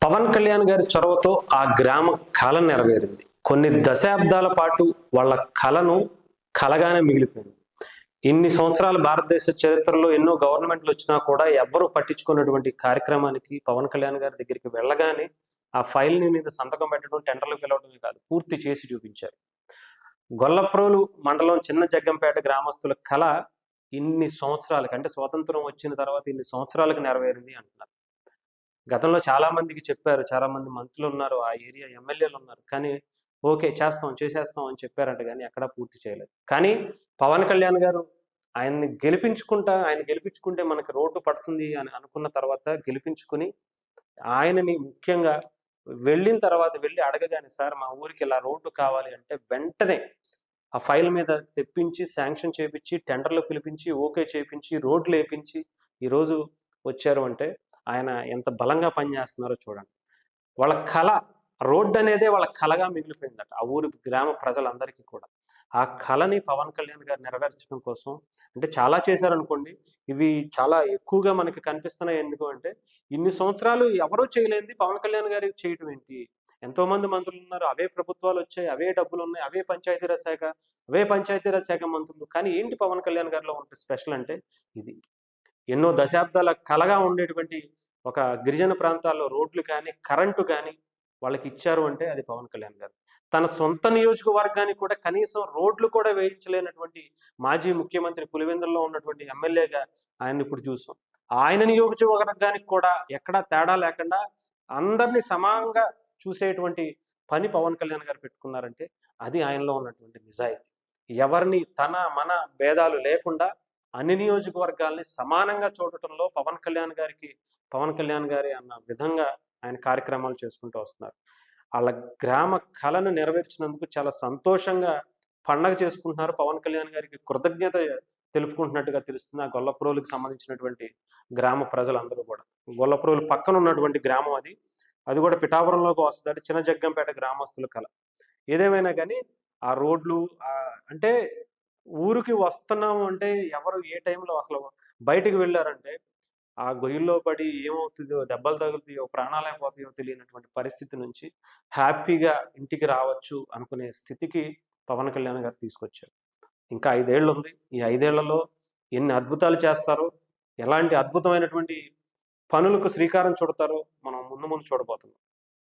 పవన్ కళ్యాణ్ గారి చొరవతో ఆ గ్రామ కళ నెరవేరింది. కొన్ని దశాబ్దాల పాటు వాళ్ళ కళను కలగానే మిగిలిపోయింది. ఇన్ని సంవత్సరాల భారతదేశ చరిత్రలో ఎన్నో గవర్నమెంట్లు వచ్చినా కూడా ఎవ్వరూ పట్టించుకున్నటువంటి కార్యక్రమానికి పవన్ కళ్యాణ్ గారి దగ్గరికి వెళ్ళగానే ఆ ఫైల్‌ని మీద సంతకం పెట్టడం, టెండర్‌లు పిలవడమే కాదు, పూర్తి చేసి చూపించారు. గొల్లప్రోలు మండలం చిన్న జగ్గంపేట గ్రామస్తుల కళ ఇన్ని సంవత్సరాలకి, అంటే స్వాతంత్రం వచ్చిన తర్వాత ఇన్ని సంవత్సరాలకు నెరవేరింది అంటున్నారు. గతంలో చాలా మందికి చెప్పారు. చాలా మంది మంత్రులున్నారు. ఆ ఏరియా ఎమ్మెల్యేలున్నారు. కానీ ఓకే. చేస్తాం, చేసేస్తాం అని చెప్పారంట గానీ ఎక్కడా పూర్తి చేయలేదు. కానీ పవన్ కళ్యాణ్ గారు ఆయన గెలిపించుకుంటే మనకి రోడ్డు పడుతుంది అని అనుకున్న తర్వాత గెలిపించుకొని, ఆయనని ముఖ్యంగా వెళ్ళిన తర్వాత వెళ్లి అడగగానే, సార్ మా ఊరికి ఇలా రోడ్డు కావాలి అంటే వెంటనే ఆ ఫైల్ మీద తెప్పించి, శాంక్షన్ చేపిచ్చి, టెండర్‌లు పిలిపించి, ఓకే చేపించి, రోడ్లేపించి ఈరోజు వచ్చారు అంటే ఆయన ఎంత బలంగా పనిచేస్తున్నారో చూడండి. వాళ్ళ కళ, రోడ్డనేదే వాళ్ళ కళగా మిగిలిపోయిందట ఆ ఊరి గ్రామ ప్రజలందరికీ కూడా. ఆ కళని పవన్ కళ్యాణ్ గారు నెరవేర్చడం కోసం అంటే చాలా చేశారనుకోండి. ఇవి చాలా ఎక్కువగా మనకి కనిపిస్తున్నాయి. ఎందుకు అంటే, ఇన్ని సంవత్సరాలు ఎవరూ చేయలేనిది పవన్ కళ్యాణ్ గారికి చేయటం ఏంటి? ఎంతోమంది మంత్రులున్నారు. అవే ప్రభుత్వాలొచ్చాయి. అవే డబ్బులున్నాయి. అవే పంచాయతీరాజ్ శాఖ మంత్రులు. కానీ ఏంటి పవన్ కళ్యాణ్ గారిలో ఉంటే స్పెషల్ అంటే ఇది. ఎన్నో దశాబ్దాల కలగా ఉండేటువంటి ఒక గిరిజన ప్రాంతాల్లో రోడ్లు కానీ, కరెంటు కానీ వాళ్ళకిచ్చారు అంటే అది పవన్ కళ్యాణ్ గారు. తన సొంత నియోజకవర్గానికి కూడా కనీసం రోడ్లు కూడా వేయించలేనటువంటి మాజీ ముఖ్యమంత్రి, పులివెందులలో ఉన్నటువంటి ఎమ్మెల్యేగా ఆయన్నిప్పుడు చూసాం. ఆయన నియోజకవర్గానికి కూడా ఎక్కడా తేడా లేకుండా అందరిని సమానంగా చూసేటువంటి పని పవన్ కళ్యాణ్ గారు పెట్టుకున్నారంటే అది ఆయనలో ఉన్నటువంటి నిజాయితీ. ఎవరిని తన, మన భేదాలు లేకుండా అన్ని నియోజకవర్గాల్ని సమానంగా చూడటంలో పవన్ కళ్యాణ్ గారి అన్న విధంగా ఆయన కార్యక్రమాలు చేసుకుంటూ వస్తున్నారు. ఆళ్ళ గ్రామ కళను నెరవేర్చినందుకు చాలా సంతోషంగా పండగ చేసుకుంటున్నారు. పవన్ కళ్యాణ్ గారికి కృతజ్ఞత తెలుపుకుంటున్నట్టుగా తెలుస్తుంది. ఆ గొల్లప్రోలుకి సంబంధించినటువంటి గ్రామ ప్రజలందరూ కూడా. గొల్లప్రోలు పక్కన ఉన్నటువంటి గ్రామం అది. అది కూడా పిఠాపురంలోకి వస్తది. అంటే చిన్న జగ్గంపేట గ్రామస్తుల కళ. ఏదేమైనా గానీ ఆ రోడ్లు అంటే ఊరికి వస్తున్నాము అంటే ఎవరు ఏ టైంలో అసలు బయటికి వెళ్లారంటే ఆ గొయ్యిల్లో పడి ఏమవుతుందో, దెబ్బలు తగులుతాయో, ప్రాణాలే పోతాయో తెలియనటువంటి పరిస్థితి నుంచి హ్యాపీగా ఇంటికి రావచ్చు అనుకునే స్థితికి పవన్ కళ్యాణ్ గారు తీసుకొచ్చారు. ఇంకా 5 ఏళ్లుంది. ఈ 5 ఏళ్లలో ఎన్ని అద్భుతాలు చేస్తారో, ఎలాంటి అద్భుతమైనటువంటి పనులకు శ్రీకారం చుడతారో మనం ముందు ముందు చూడబోతున్నాం.